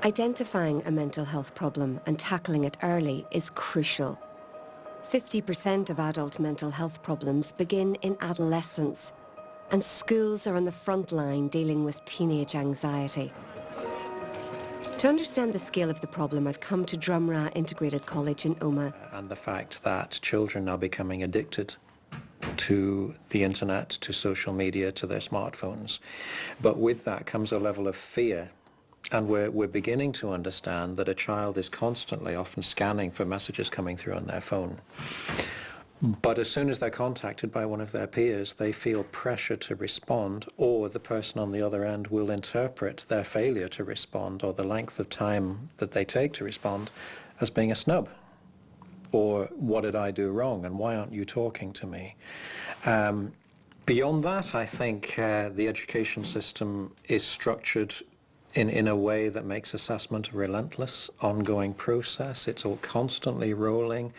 Identifying a mental health problem and tackling it early is crucial. 50% of adult mental health problems begin in adolescence, and schools are on the front line dealing with teenage anxiety. To understand the scale of the problem, I've come to Drumragh Integrated College in Omagh. And the fact that children are becoming addicted to the internet, to social media, to their smartphones. But with that comes a level of fear. And we're beginning to understand that a child is constantly often scanning for messages coming through on their phone. But as soon as they're contacted by one of their peers, they feel pressure to respond, or the person on the other end will interpret their failure to respond or the length of time that they take to respond as being a snub. Or, what did I do wrong, and why aren't you talking to me? Beyond that, I think the education system is structured in a way that makes assessment a relentless, ongoing process. It's all constantly rolling.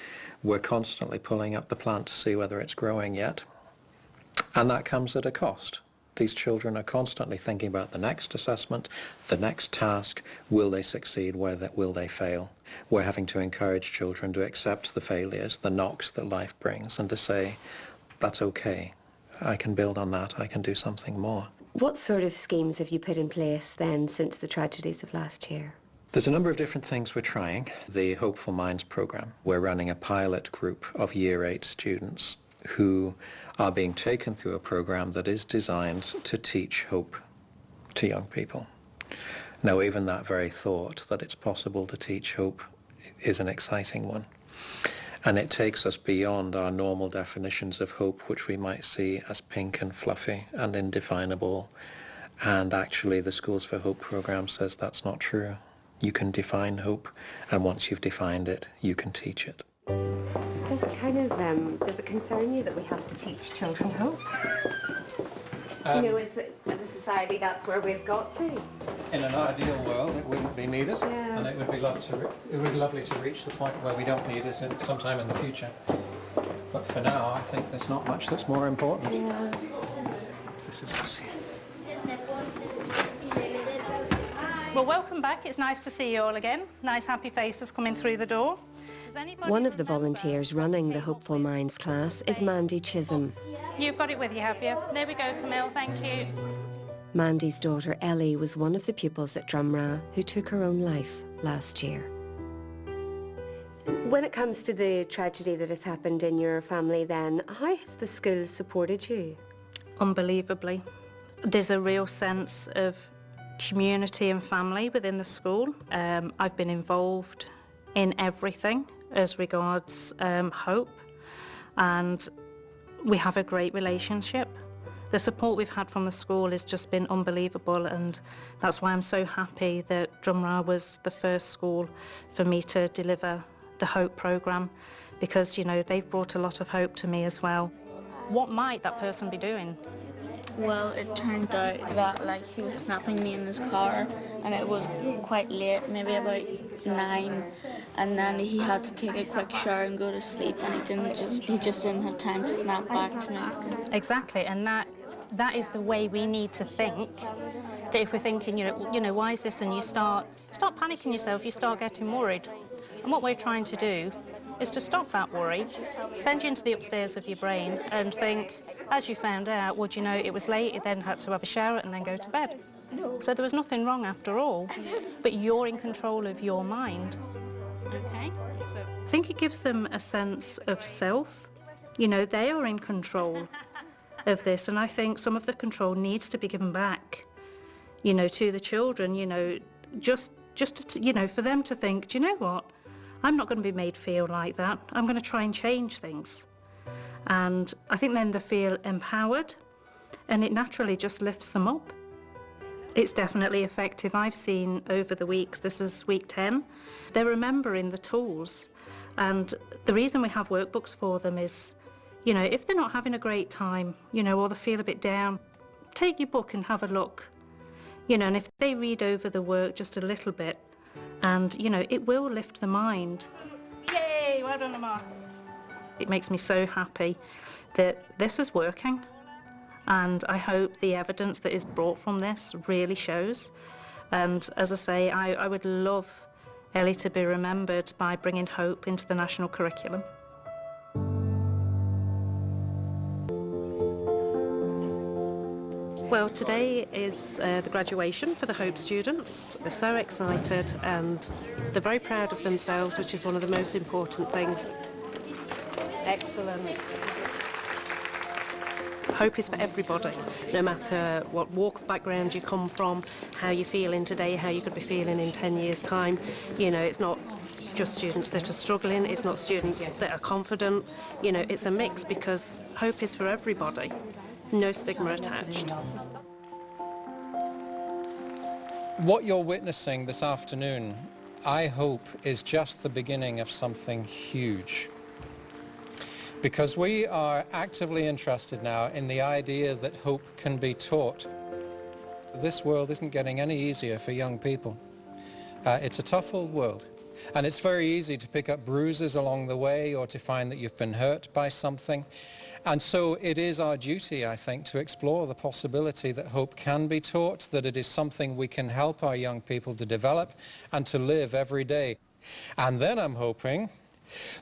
We're constantly pulling up the plant to see whether it's growing yet. And that comes at a cost. These children are constantly thinking about the next assessment, the next task. Will they succeed? Will they fail? We're having to encourage children to accept the failures, the knocks that life brings, and to say, that's okay. I can build on that. I can do something more. What sort of schemes have you put in place then since the tragedies of last year? There's a number of different things we're trying. The Hopeful Minds program. We're running a pilot group of Year 8 students who are being taken through a program that is designed to teach hope to young people. Now, even that very thought that it's possible to teach hope is an exciting one. And it takes us beyond our normal definitions of hope, which we might see as pink and fluffy and indefinable. And actually, the Schools for Hope program says that's not true. You can define hope, and once you've defined it, you can teach it. Does it concern you that we have to teach children hope? As a society, that's where we've got to. In an ideal world, it wouldn't be needed, and it would be lovely to reach the point where we don't need it sometime in the future. But for now, I think there's not much that's more important. Yeah. This is us here. Well, welcome back. It's nice to see you all again. Nice, happy faces coming through the door. One of the volunteers running the Hopeful Minds class is Mandy Chisholm. You've got it with you, have you? There we go, Camille, thank you. Mandy's daughter Ellie was one of the pupils at Drumragh who took her own life last year. When it comes to the tragedy that has happened in your family then, how has the school supported you? Unbelievably. There's a real sense of community and family within the school. I've been involved in everything as regards hope, and we have a great relationship. The support we've had from the school has just been unbelievable, and that's why I'm so happy that Drumragh was the first school for me to deliver the Hope programme, because, you know, they've brought a lot of hope to me as well. What might that person be doing? Well, it turned out that he was snapping me in his car, and it was quite late, maybe about 9, and then he had to take a quick shower and go to sleep, and he just didn't have time to snap back to me. Exactly, and that is the way we need to think. That if we're thinking, you know, why is this, and you start panicking yourself, you start getting worried. And what we're trying to do is to stop that worry, send you into the upstairs of your brain and think, as you found out, well, you know, it was late, you then had to have a shower and then go to bed. So there was nothing wrong after all, but you're in control of your mind. Okay? So I think it gives them a sense of self. You know, they are in control of this, and I think some of the control needs to be given back, you know, to the children, you know, just to, you know, for them to think, do you know what? I'm not going to be made feel like that. I'm going to try and change things. And I think then they feel empowered, and it naturally just lifts them up. It's definitely effective. I've seen over the weeks, this is week 10, they're remembering the tools. And the reason we have workbooks for them is, you know, if they're not having a great time, you know, or they feel a bit down, take your book and have a look. You know, and if they read over the work just a little bit, and, you know, it will lift the mind. Yay, well done, Lamar. It makes me so happy that this is working, and I hope the evidence that is brought from this really shows. And as I say, I would love Ellie to be remembered by bringing hope into the national curriculum. Well, today is the graduation for the Hope students. They're so excited and they're very proud of themselves, which is one of the most important things. Excellent. Hope is for everybody, no matter what walk of background you come from, how you're feeling today, how you could be feeling in 10 years' time. You know, it's not just students that are struggling, it's not students that are confident. You know, it's a mix because hope is for everybody. No stigma attached. What you're witnessing this afternoon, I hope, is just the beginning of something huge. Because we are actively interested now in the idea that hope can be taught. This world isn't getting any easier for young people. It's a tough old world. And it's very easy to pick up bruises along the way or to find that you've been hurt by something. And so it is our duty, I think, to explore the possibility that hope can be taught, that it is something we can help our young people to develop and to live every day. And then I'm hoping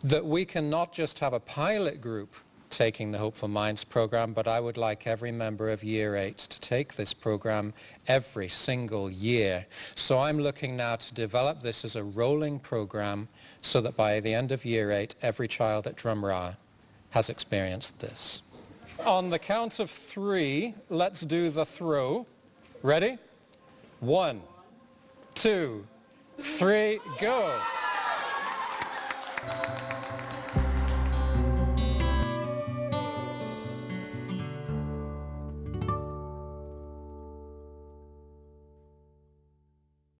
that we can not just have a pilot group taking the Hopeful Minds program, but I would like every member of Year 8 to take this program every single year. So I'm looking now to develop this as a rolling program so that by the end of Year 8, every child at Drumrah has experienced this. On the count of 3, let's do the throw. Ready? 1, 2, 3, go.